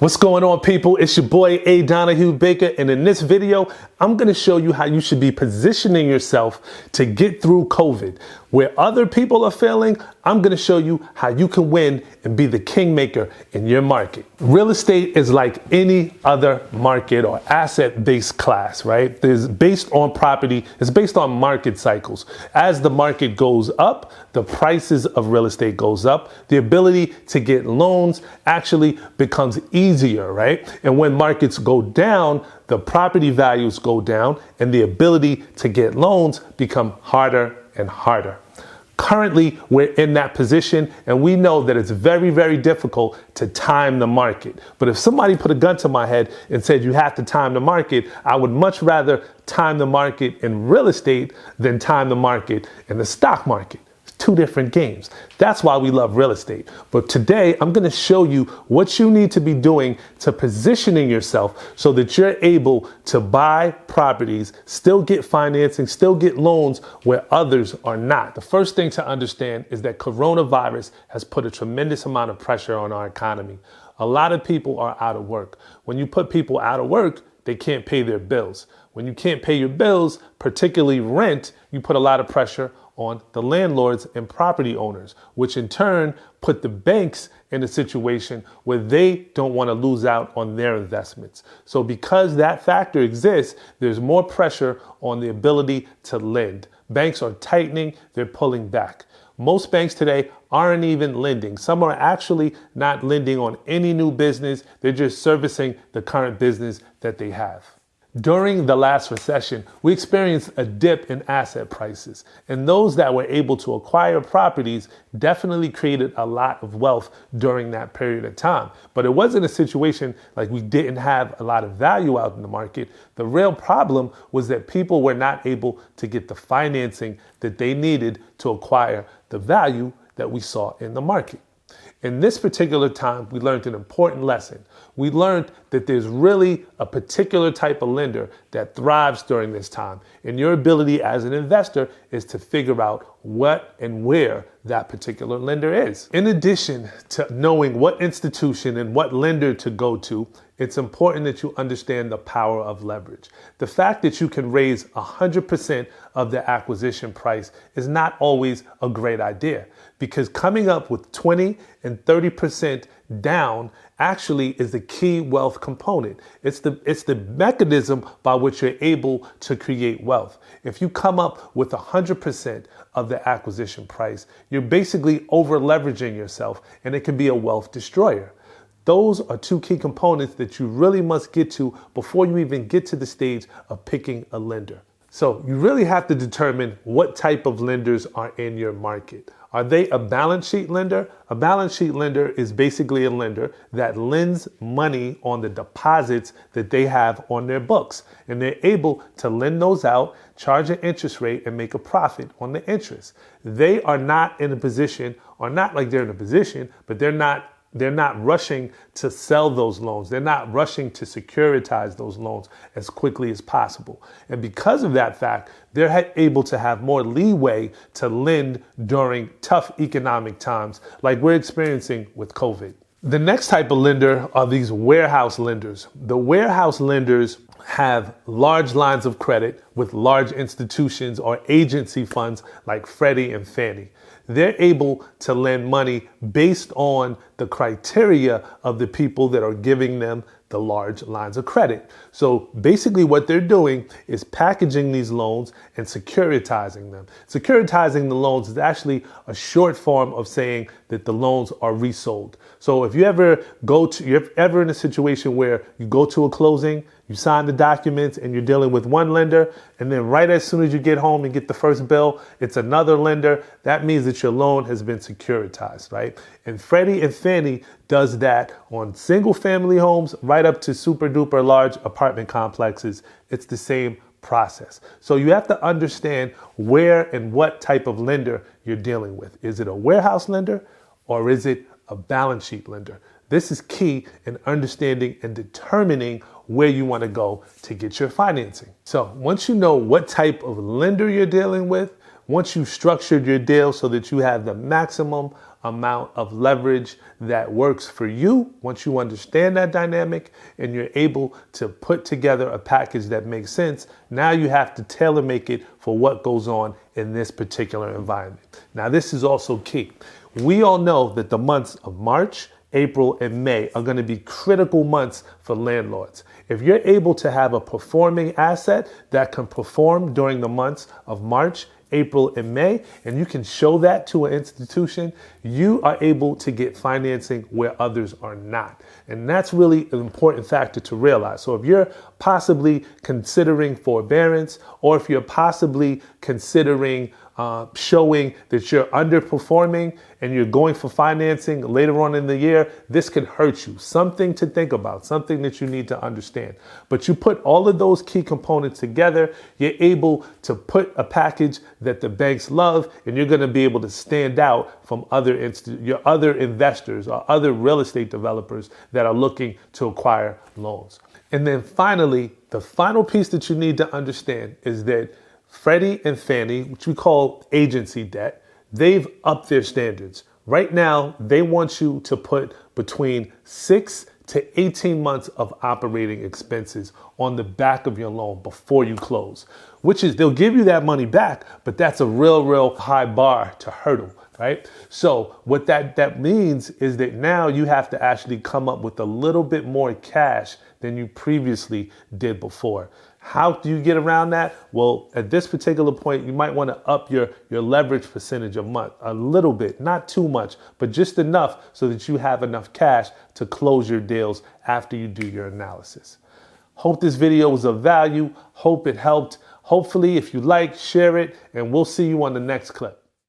What's going on, people? It's your boy Donahue Baker, and in this video I'm going to show you how you should be positioning yourself to get through COVID. Where other people are failing, I'm going to show you how you can win and be the kingmaker in your market. Real estate is like any other market or asset-based class, right? It's based on property, it's based on market cycles. As the market goes up, the prices of real estate goes up. The ability to get loans actually becomes easier, right? And when markets go down, the property values go down and the ability to get loans become harder and harder. Currently, we're in that position, and we know that it's very, very difficult to time the market. But if somebody put a gun to my head and said you have to time the market, I would much rather time the market in real estate than time the market in the stock market. Two different games. That's why we love real estate. But today I'm going to show you what you need to be doing to positioning yourself so that you're able to buy properties, still get financing, still get loans where others are not. The first thing to understand is that coronavirus has put a tremendous amount of pressure on our economy. A lot of people are out of work. When you put people out of work, they can't pay their bills. When you can't pay your bills, particularly rent, you put a lot of pressure on the landlords and property owners, which in turn put the banks in a situation where they don't want to lose out on their investments. So because that factor exists, there's more pressure on the ability to lend. Banks are tightening, they're pulling back. Most banks today aren't even lending. Some are actually not lending on any new business. They're just servicing the current business that they have. During the last recession, we experienced a dip in asset prices, and those that were able to acquire properties definitely created a lot of wealth during that period of time. But it wasn't a situation like we didn't have a lot of value out in the market. The real problem was that people were not able to get the financing that they needed to acquire the value that we saw in the market. In this particular time, we learned an important lesson. We learned that there's really a particular type of lender that thrives during this time. And your ability as an investor is to figure out what and where that particular lender is. In addition to knowing what institution and what lender to go to, it's important that you understand the power of leverage. The fact that you can raise 100% of the acquisition price is not always a great idea, because coming up with 20 and 30% down actually is the key wealth component. It's the mechanism by which you're able to create wealth. If you come up with 100% of the acquisition price, you're basically over leveraging yourself, and it can be a wealth destroyer. Those are two key components that you really must get to before you even get to the stage of picking a lender. So you really have to determine what type of lenders are in your market. Are they a balance sheet lender? A balance sheet lender is basically a lender that lends money on the deposits that they have on their books. And they're able to lend those out, charge an interest rate, and make a profit on the interest. They are not in a position, or not like they're in a position, but they're not rushing to sell those loans. They're not rushing to securitize those loans as quickly as possible. And because of that fact, they're able to have more leeway to lend during tough economic times like we're experiencing with COVID. The next type of lender are these warehouse lenders. The warehouse lenders have large lines of credit with large institutions or agency funds like Freddie and Fannie. They're able to lend money based on the criteria of the people that are giving them the large lines of credit. So basically what they're doing is packaging these loans and securitizing them. Securitizing the loans is actually a short form of saying that the loans are resold. So if you're ever in a situation where you go to a closing, you sign the documents and you're dealing with one lender, and then right as soon as you get home and get the first bill, it's another lender, that means that your loan has been securitized, right? And Freddie and Fannie does that on single family homes right up to super duper large apartment complexes. It's the same process. So you have to understand where and what type of lender you're dealing with. Is it a warehouse lender or is it a balance sheet lender? This is key in understanding and determining where you want to go to get your financing. So once you know what type of lender you're dealing with, once you've structured your deal so that you have the maximum amount of leverage that works for you. Once you understand that dynamic and you're able to put together a package that makes sense, now you have to tailor make it for what goes on in this particular environment. Now, this is also key. We all know that the months of March, April, and May are going to be critical months for landlords. If you're able to have a performing asset that can perform during the months of March, April, and May, and you can show that to an institution, you are able to get financing where others are not. And that's really an important factor to realize. So if you're possibly considering forbearance, or if you're possibly considering showing that you're underperforming and you're going for financing later on in the year, this can hurt you. Something to think about, something that you need to understand. But you put all of those key components together, you're able to put a package that the banks love, and you're going to be able to stand out from your other investors or other real estate developers that are looking to acquire loans. And then finally, the final piece that you need to understand is that Freddie and Fannie, which we call agency debt, they've upped their standards. Right now, they want you to put between 6 to 18 months of operating expenses on the back of your loan before you close, which is, they'll give you that money back, but that's a real high bar to hurdle, right? So what that means is that now you have to actually come up with a little bit more cash than you previously did before. How do you get around that? Well, at this particular point, you might want to up your leverage percentage a month, a little bit, not too much, but just enough so that you have enough cash to close your deals after you do your analysis. Hope this video was of value. Hope it helped. Hopefully, if you like, share it, and we'll see you on the next clip.